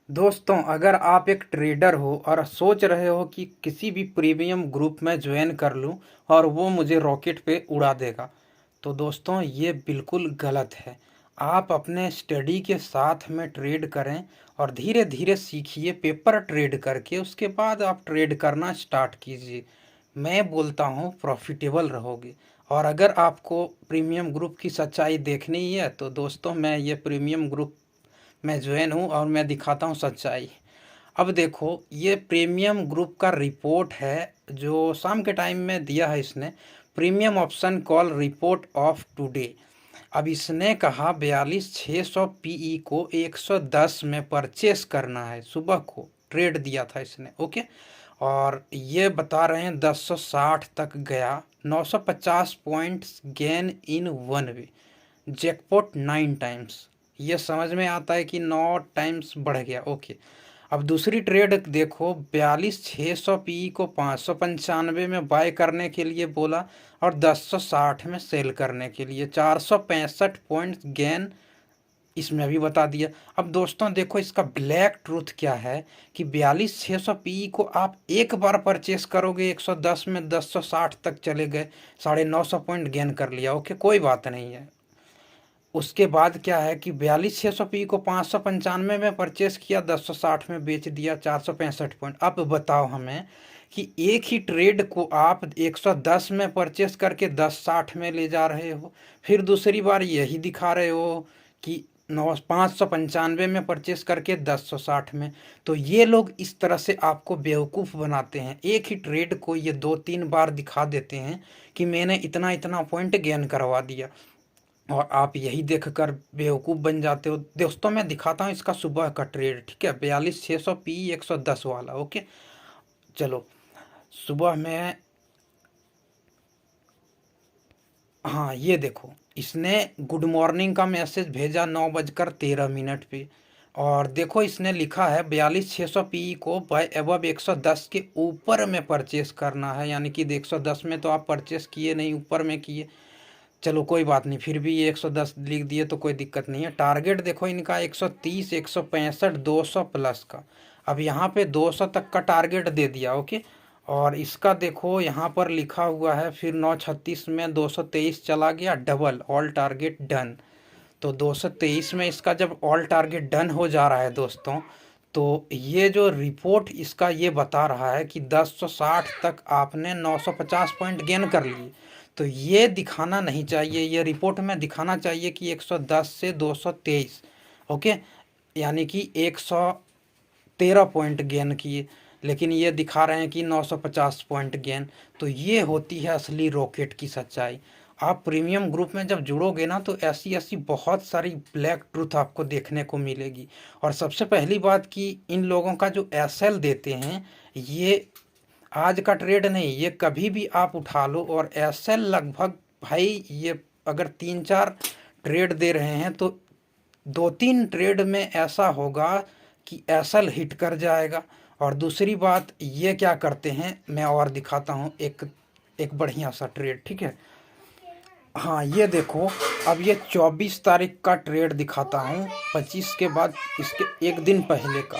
दोस्तों, अगर आप एक ट्रेडर हो और सोच रहे हो कि किसी भी प्रीमियम ग्रुप में ज्वाइन कर लूं और वो मुझे रॉकेट पे उड़ा देगा, तो दोस्तों ये बिल्कुल गलत है। आप अपने स्टडी के साथ में ट्रेड करें और धीरे धीरे सीखिए पेपर ट्रेड करके, उसके बाद आप ट्रेड करना स्टार्ट कीजिए। मैं बोलता हूँ प्रॉफिटेबल रहोगे। और अगर आपको प्रीमियम ग्रुप की सच्चाई देखनी ही है तो दोस्तों, मैं ये प्रीमियम ग्रुप मैं ज्वाइन हूँ और मैं दिखाता हूँ सच्चाई। अब देखो, ये प्रीमियम ग्रुप का रिपोर्ट है जो शाम के टाइम में दिया है इसने। Premium option call report of today. अब इसने कहा 42,600 पीई को 110 में परचेस करना है। सुबह को ट्रेड दिया था इसने, ओके। और ये बता रहे हैं 1060 तक गया, 950 points gain in one way, jackpot 9 times. ये समझ में आता है कि 9 टाइम्स बढ़ गया, ओके। अब दूसरी ट्रेड देखो, 42,600 पी को 595 में बाय करने के लिए बोला और 1060 में सेल करने के लिए, 465 पॉइंट्स गेन इसमें भी बता दिया। अब दोस्तों देखो, इसका ब्लैक ट्रूथ क्या है कि 42,600 पी को आप एक बार परचेस करोगे 110 में, 1060 तक चले गए, 950 पॉइंट गेन कर लिया, ओके, कोई बात नहीं है। उसके बाद क्या है कि 42,600 पी को 595 में परचेस किया, 1060 में बेच दिया, 465 पॉइंट। अब बताओ हमें कि एक ही ट्रेड को आप 110 में परचेस करके 1060 में ले जा रहे हो, फिर दूसरी बार यही दिखा रहे हो कि 595 में परचेस करके 1060 में। तो ये लोग इस तरह से आपको बेवकूफ़ बनाते हैं। एक ही ट्रेड को ये 2-3 बार दिखा देते हैं कि मैंने इतना इतना पॉइंट गेन करवा दिया, और आप यही देखकर बेवकूफ़ बन जाते हो। दोस्तों, मैं दिखाता हूँ इसका सुबह का ट्रेड, ठीक है। 42,600 पी 110 वाला, ओके। चलो, सुबह में, हाँ ये देखो, इसने गुड मॉर्निंग का मैसेज भेजा 9:13 पे। और देखो, इसने लिखा है 42,600 पी को बाय एबव 110 के ऊपर में परचेस करना है, यानी कि 110 में तो आप परचेस किए नहीं, ऊपर में किए। चलो कोई बात नहीं, फिर भी ये 110 लिख दिए तो कोई दिक्कत नहीं है। टारगेट देखो इनका 130, 165, 200 प्लस का। अब यहाँ पे 200 तक का टारगेट दे दिया, ओके। और इसका देखो यहाँ पर लिखा हुआ है, फिर 936 में 223 चला गया, डबल ऑल टारगेट डन। तो 223 में इसका जब ऑल टारगेट डन हो जा रहा है दोस्तों, तो ये जो रिपोर्ट इसका ये बता रहा है कि 1060 तक आपने 950 पॉइंट गेन कर लिए। तो ये दिखाना नहीं चाहिए, ये रिपोर्ट में दिखाना चाहिए कि 110 से 223, ओके, यानी कि 113 पॉइंट गेन किए, लेकिन ये दिखा रहे हैं कि 950 पॉइंट गेन। तो ये होती है असली रॉकेट की सच्चाई। आप प्रीमियम ग्रुप में जब जुड़ोगे ना, तो ऐसी ऐसी बहुत सारी ब्लैक ट्रूथ आपको देखने को मिलेगी। और सबसे पहली बात कि इन लोगों का जो एसएल देते हैं, ये आज का ट्रेड नहीं, ये कभी भी आप उठा लो। और एसएल लगभग, भाई ये अगर 3-4 ट्रेड दे रहे हैं तो 2-3 ट्रेड में ऐसा होगा कि एसएल हिट कर जाएगा। और दूसरी बात, ये क्या करते हैं मैं और दिखाता हूँ एक एक बढ़िया सा ट्रेड, ठीक है। हाँ ये देखो, अब ये 24 तारीख का ट्रेड दिखाता हूँ, 25 के बाद, इसके एक दिन पहले का।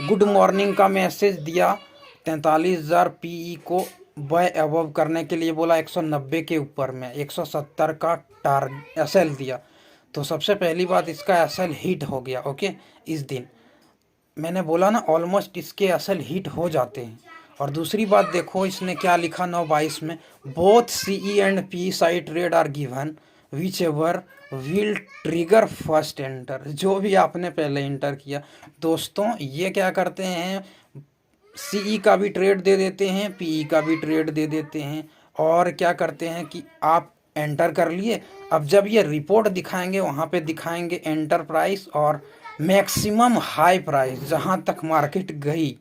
गुड मॉर्निंग का मैसेज दिया, 43,000 पीई को बाय अबव करने के लिए बोला, 190 के ऊपर में 170 का टारगेट एसएल दिया। तो सबसे पहली बात, इसका एसएल हिट हो गया, ओके। इस दिन मैंने बोला ना, ऑलमोस्ट इसके एसएल हिट हो जाते हैं। और दूसरी बात देखो, इसने क्या लिखा 9/22 में, both CE and P side trade are given whichever will trigger first enter. जो भी आपने पहले इंटर किया। दोस्तों ये क्या करते हैं, सीई का भी ट्रेड दे देते हैं, पीई का भी ट्रेड दे देते हैं। और क्या करते हैं कि आप एंटर कर लिए, अब जब ये रिपोर्ट दिखाएंगे वहाँ पे दिखाएंगे एंटर प्राइस और मैक्सिमम हाई प्राइस, जहाँ तक मार्केट गई,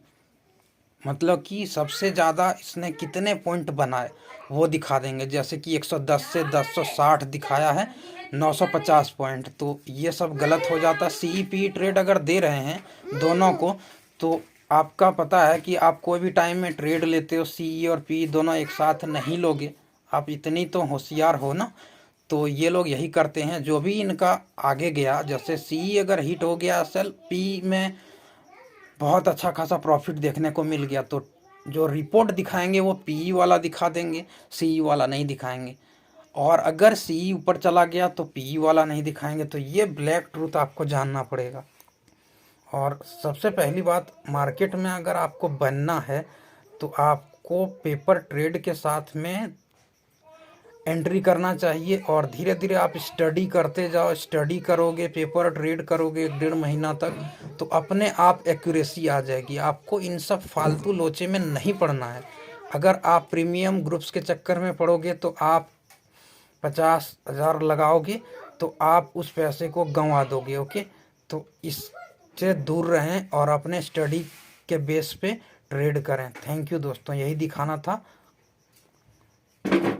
मतलब कि सबसे ज़्यादा इसने कितने पॉइंट बनाए वो दिखा देंगे। जैसे कि 110 से 1060 दिखाया है, 950 पॉइंट। तो ये सब गलत हो जाता। सी पी ट्रेड अगर दे रहे हैं दोनों को, तो आपका पता है कि आप कोई भी टाइम में ट्रेड लेते हो, सी और पी दोनों एक साथ नहीं लोगे। आप इतनी तो होशियार हो ना। तो ये लोग यही करते हैं, जो भी इनका आगे गया, जैसे सी अगर हिट हो गया, एस एल पी में बहुत अच्छा खासा प्रॉफिट देखने को मिल गया। तो जो रिपोर्ट दिखाएंगे वो पीई वाला दिखा देंगे, सीई वाला नहीं दिखाएंगे। और अगर सीई ऊपर चला गया तो पीई वाला नहीं दिखाएंगे। तो ये ब्लैक ट्रूथ आपको जानना पड़ेगा। और सबसे पहली बात, मार्केट में अगर आपको बनना है तो आपको पेपर ट्रेड के साथ में एंट्री करना चाहिए। और धीरे धीरे आप स्टडी करते जाओ। स्टडी करोगे, पेपर ट्रेड करोगे 1 डेढ़ महीना तक, तो अपने आप एक्यूरेसी आ जाएगी। आपको इन सब फालतू लोचे में नहीं पड़ना है। अगर आप प्रीमियम ग्रुप्स के चक्कर में पड़ोगे तो आप 50,000 लगाओगे तो आप उस पैसे को गंवा दोगे। ओके, तो इससे दूर रहें और अपने स्टडी के बेस पे ट्रेड करें। थैंक यू दोस्तों, यही दिखाना था।